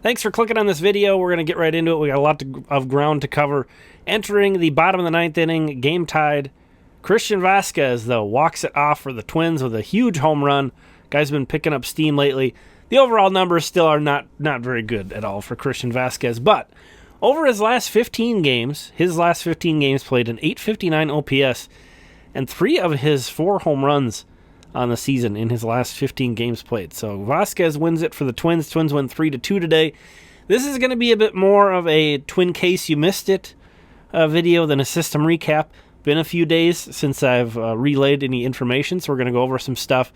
Thanks for clicking on this video. We're going to get right into it. We got a lot of ground to cover. Entering the bottom of the ninth inning, game tied. Christian Vázquez, though, walks it off for the Twins with a huge home run. Guy's been picking up steam lately. The overall numbers still are not very good at all for Christian Vázquez, but over his last 15 games, played an .859 OPS and 3 of his 4 home runs on the season in his last 15 games played. So Vázquez wins it for the Twins. Twins win 3-2 today. This is going to be a bit more of a Twin Case You Missed It video than a system recap. Been a few days since I've relayed any information, so we're going to go over some stuff.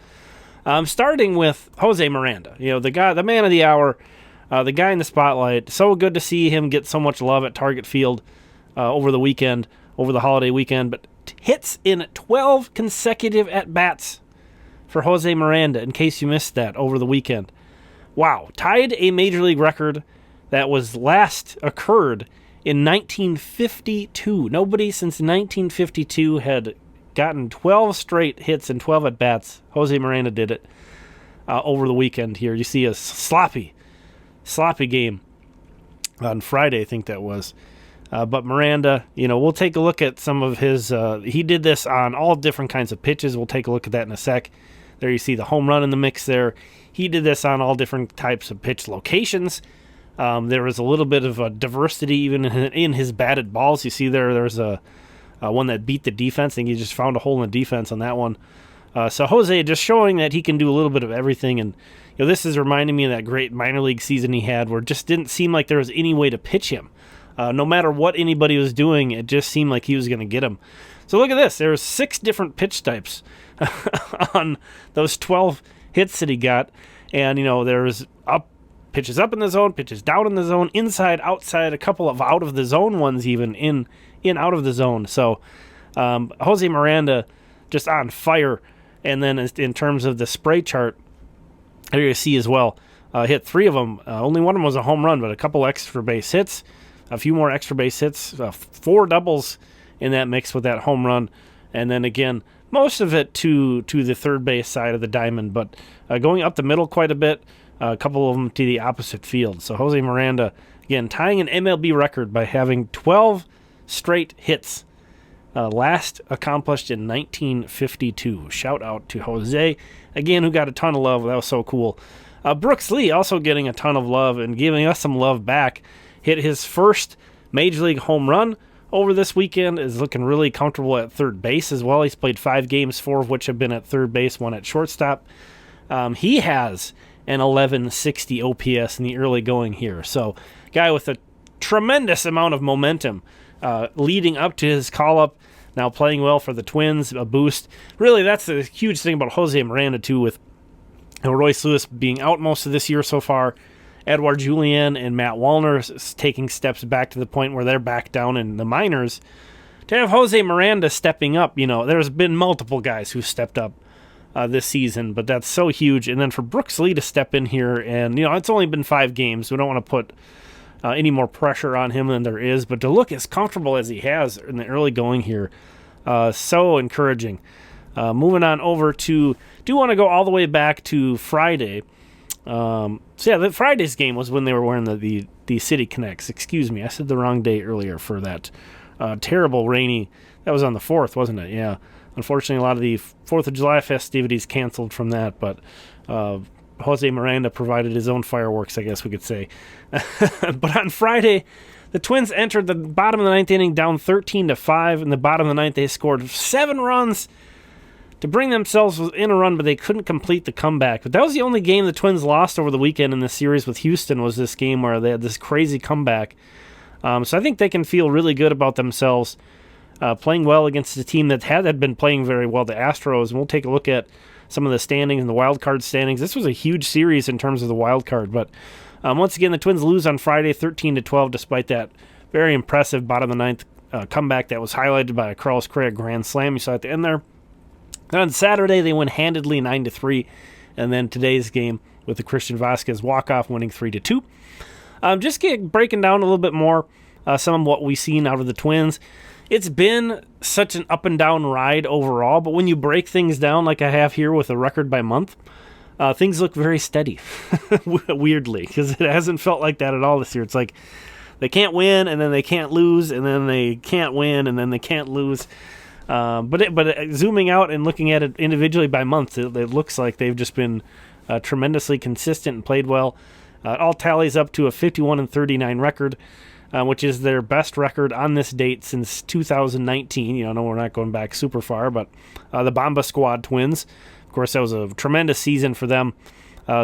Starting with Jose Miranda, the man of the hour, the guy in the spotlight. So good to see him get so much love at Target Field over the holiday weekend, but hits in 12 consecutive at-bats for Jose Miranda, in case you missed that over the weekend. Wow. Tied a Major League record that was last occurred in 1952. Nobody since 1952 had gotten 12 straight hits and 12 at-bats. Jose Miranda did it over the weekend here. You see a sloppy game on Friday, I think that was. But Miranda, we'll take a look at some of his... he did this on all different kinds of pitches. We'll take a look at that in a sec. There you see the home run in the mix there. He did this on all different types of pitch locations. There was a little bit of a diversity even in his batted balls. You see there's a one that beat the defense. I think he just found a hole in the defense on that one. So Jose just showing that he can do a little bit of everything. And this is reminding me of that great minor league season he had where it just didn't seem like there was any way to pitch him. No matter what anybody was doing, it just seemed like he was going to get him. So look at this. There's 6 different pitch types on those 12 hits that he got. And, there's pitches up in the zone, pitches down in the zone, inside, outside, a couple of out of the zone ones even, in, out of the zone. So Jose Miranda just on fire. And then in terms of the spray chart, there you see as well, hit 3 of them. Only one of them was a home run, but a couple extra base hits. A few more extra base hits, 4 doubles in that mix with that home run. And then again, most of it to the third base side of the diamond, but going up the middle quite a bit, a couple of them to the opposite field. So Jose Miranda, again, tying an MLB record by having 12 straight hits, last accomplished in 1952. Shout out to Jose, again, who got a ton of love. That was so cool. Brooks Lee also getting a ton of love and giving us some love back. Hit his first Major League home run over this weekend, is looking really comfortable at third base as well. He's played 5 games, 4 of which have been at third base, 1 at shortstop. He has an 1160 OPS in the early going here. So, guy with a tremendous amount of momentum leading up to his call-up, now playing well for the Twins, a boost. Really, that's the huge thing about Jose Miranda, too, with Royce Lewis being out most of this year so far. Edouard Julien and Matt Wallner taking steps back to the point where they're back down in the minors. To have Jose Miranda stepping up, there's been multiple guys who stepped up this season, but that's so huge. And then for Brooks Lee to step in here, and, it's only been 5 games. We don't want to put any more pressure on him than there is, but to look as comfortable as he has in the early going here, so encouraging. Moving on over do want to go all the way back to Friday. The Friday's game was when they were wearing the City Connects. Excuse me, I said the wrong day earlier for that terrible rainy. That was on the 4th, wasn't it? Yeah. Unfortunately, a lot of the 4th of July festivities canceled from that, but Jose Miranda provided his own fireworks, I guess we could say. But on Friday, the Twins entered the bottom of the 9th inning down 13-5. In the bottom of the 9th, they scored 7 runs to bring themselves in a run, but they couldn't complete the comeback. But that was the only game the Twins lost over the weekend in this series with Houston, was this game where they had this crazy comeback. So I think they can feel really good about themselves, playing well against a team that had been playing very well, the Astros. And we'll take a look at some of the standings and the wild card standings. This was a huge series in terms of the wild card. But once again, the Twins lose on Friday 13-12, despite that very impressive bottom of the 9th comeback that was highlighted by a Carlos Correa grand slam you saw at the end there. And on Saturday, they win handedly 9-3. And then today's game with the Christian Vázquez walk-off winning 3-2. Just breaking down a little bit more some of what we've seen out of the Twins. It's been such an up and down ride overall, but when you break things down like I have here with a record by month, things look very steady, weirdly, because it hasn't felt like that at all this year. It's like they can't win, and then they can't lose, and then they can't win, and then they can't lose. But zooming out and looking at it individually by month, it looks like they've just been tremendously consistent and played well. It all tallies up to a 51-39 record, which is their best record on this date since 2019. I know we're not going back super far, but the Bomba Squad Twins, of course, that was a tremendous season for them.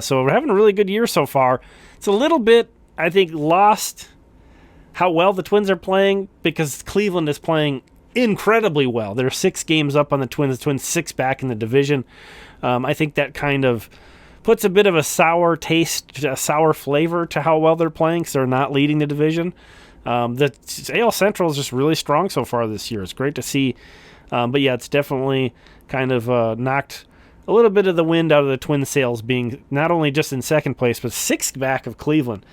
So we're having a really good year so far. It's a little bit, I think, lost how well the Twins are playing because Cleveland is playing incredibly well. They're 6 games up on the Twins. The Twins 6 back in the division. I think that kind of puts a bit of a sour taste, a sour flavor to how well they're playing because they're not leading the division. The AL Central is just really strong so far this year. It's great to see. But yeah, it's definitely kind of knocked a little bit of the wind out of the Twin sails, being not only just in second place, but 6th back of Cleveland.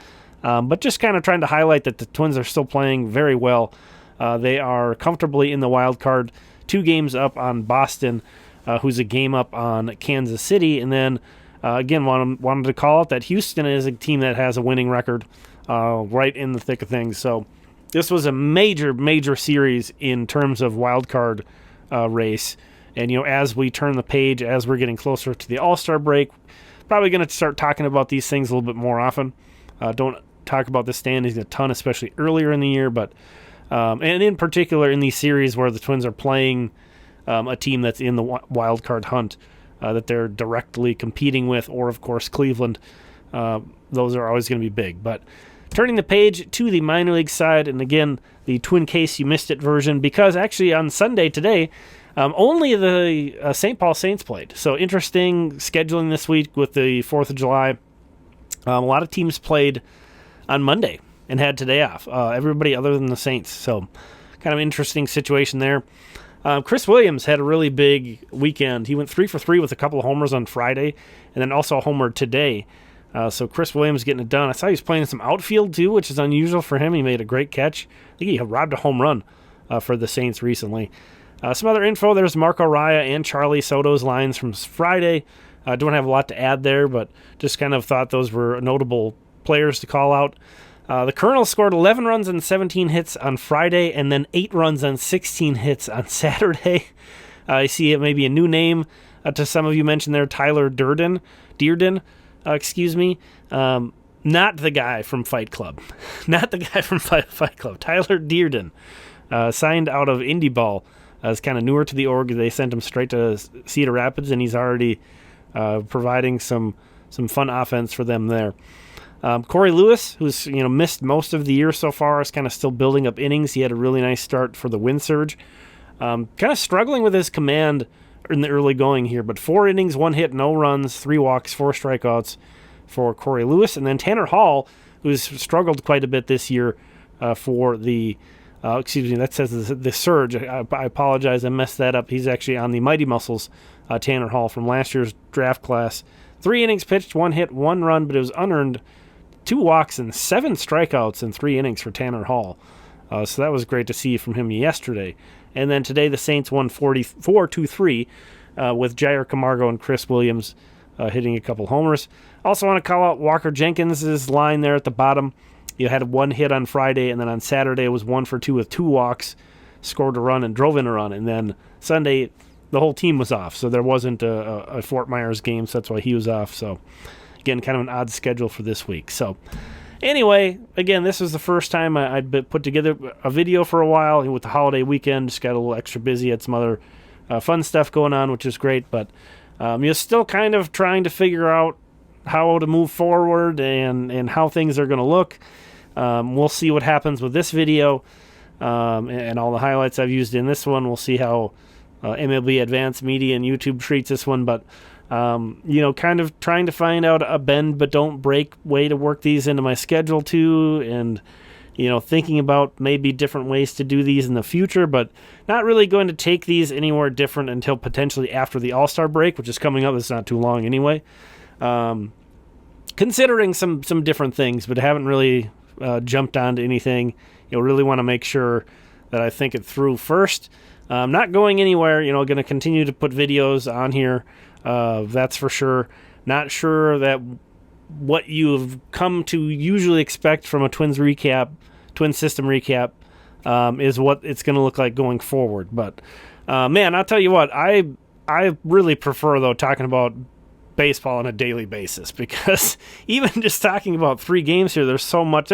But just kind of trying to highlight that the Twins are still playing very well. They are comfortably in the wild card, 2 games up on Boston, who's a game up on Kansas City. And then, again, wanted to call out that Houston is a team that has a winning record right in the thick of things. So this was a major, major series in terms of wild card race. And, as we turn the page, as we're getting closer to the All-Star break, probably going to start talking about these things a little bit more often. Don't talk about the standings a ton, especially earlier in the year, but and in particular in these series where the Twins are playing a team that's in the wild card hunt that they're directly competing with, or of course Cleveland. Those are always going to be big. But turning the page to the minor league side, and again, the Twin Case You Missed It version, because actually on Sunday today, only the St. Paul Saints played. So interesting scheduling this week with the 4th of July. A lot of teams played on Monday and had today off. Everybody other than the Saints. So kind of interesting situation there. Chris Williams had a really big weekend. He went 3 for 3 with a couple of homers on Friday and then also a homer today. So Chris Williams getting it done. I saw he was playing some outfield too, which is unusual for him. He made a great catch. I think he robbed a home run for the Saints recently. Some other info, there's Marco Raya and Charlie Soto's lines from Friday. Don't have a lot to add there, but just kind of thought those were notable players to call out. The Colonel scored 11 runs and 17 hits on Friday, and then 8 runs and 16 hits on Saturday. I see it maybe a new name to some of you mentioned there, Tyler Dearden, not the guy from Fight Club. Not the guy from Fight Club. Tyler Dearden, signed out of Indy Ball. Is kind of newer to the org. They sent him straight to Cedar Rapids, and he's already providing some fun offense for them there. Corey Lewis, who's missed most of the year so far, is kind of still building up innings. He had a really nice start for the Wind Surge. Kind of struggling with his command in the early going here, but 4 innings, 1 hit, no runs, 3 walks, 4 strikeouts for Corey Lewis. And then Tanner Hall, who's struggled quite a bit this year for the that says the Surge. I apologize, I messed that up. He's actually on the Mighty Muscles, Tanner Hall from last year's draft class. 3 innings pitched, 1 hit, 1 run, but it was unearned. 2 walks and 7 strikeouts in 3 innings for Tanner Hall. So that was great to see from him yesterday. And then today the Saints won 44-3 with Jair Camargo and Chris Williams hitting a couple homers. Also want to call out Walker Jenkins' line there at the bottom. He had 1 hit on Friday, and then on Saturday was 1 for 2 with 2 walks, scored a run and drove in a run. And then Sunday, the whole team was off, so there wasn't a Fort Myers game, so that's why he was off. So, again, kind of an odd schedule for this week. So, anyway, again, this was the first time I'd put together a video for a while. With the holiday weekend, just got a little extra busy, had some other fun stuff going on, which is great. But you're still kind of trying to figure out how to move forward and how things are going to look. We'll see what happens with this video and all the highlights I've used in this one. We'll see how MLB Advanced Media and YouTube treats this one. But, kind of trying to find out a bend but don't break way to work these into my schedule too. And, thinking about maybe different ways to do these in the future, but not really going to take these anywhere different until potentially after the All-Star break, which is coming up. It's not too long anyway. Considering some different things, but haven't really jumped onto anything. Really want to make sure that I think it through first. I'm not going anywhere. Going to continue to put videos on here. That's for sure. Not sure that what you've come to usually expect from a Twins system recap, is what it's going to look like going forward. But man, I'll tell you what, I really prefer, though, talking about baseball on a daily basis, because even just talking about 3 games here, there's so much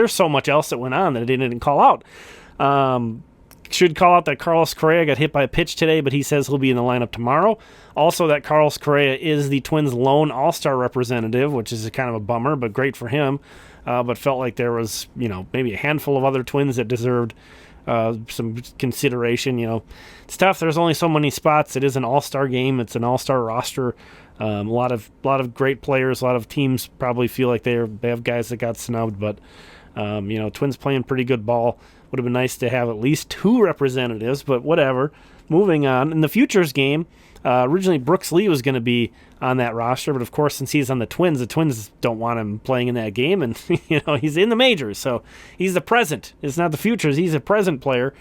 else that went on that I didn't call out. Should call out that Carlos Correa got hit by a pitch today, but he says he'll be in the lineup tomorrow. Also, that Carlos Correa is the Twins' lone All-Star representative, which is kind of a bummer, but great for him. But felt like there was, maybe a handful of other Twins that deserved some consideration. It's tough. There's only so many spots. It is an All-Star game. It's an All-Star roster. A lot of great players. A lot of teams probably feel like they have guys that got snubbed, but Twins playing pretty good ball. Would have been nice to have at least 2 representatives, but whatever. Moving on. In the Futures game, originally Brooks Lee was going to be on that roster, but of course, since he's on the Twins don't want him playing in that game, and he's in the majors, so he's the present. It's not the Futures. He's a present player.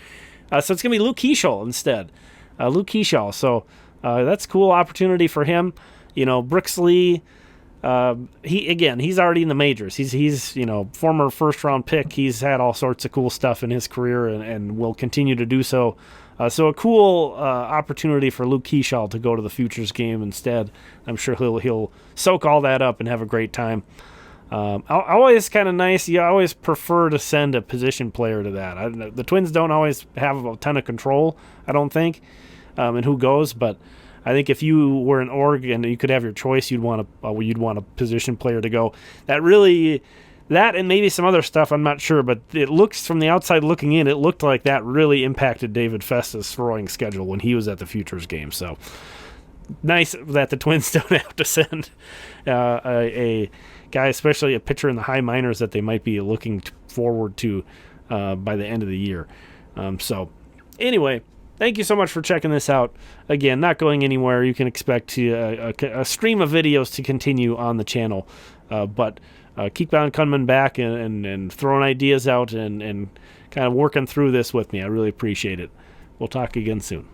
So it's going to be Luke Keeschel instead. So that's a cool opportunity for him. Brooks Lee, he's already in the majors. He's former first-round pick. He's had all sorts of cool stuff in his career and will continue to do so. So a cool opportunity for Luke Keeschel to go to the Futures game instead. I'm sure he'll soak all that up and have a great time. Always kind of nice. You always prefer to send a position player to that. The Twins don't always have a ton of control, I don't think, in who goes, but I think if you were an org and you could have your choice, you'd want a position player to go. That and maybe some other stuff, I'm not sure, but it looks, from the outside looking in, it looked like that really impacted David Festa's throwing schedule when he was at the Futures game. So nice that the Twins don't have to send a guy, especially a pitcher in the high minors that they might be looking forward to by the end of the year. So anyway, thank you so much for checking this out. Again, not going anywhere. You can expect a stream of videos to continue on the channel, but keep on coming back and throwing ideas out and kind of working through this with me. I really appreciate it. We'll talk again soon.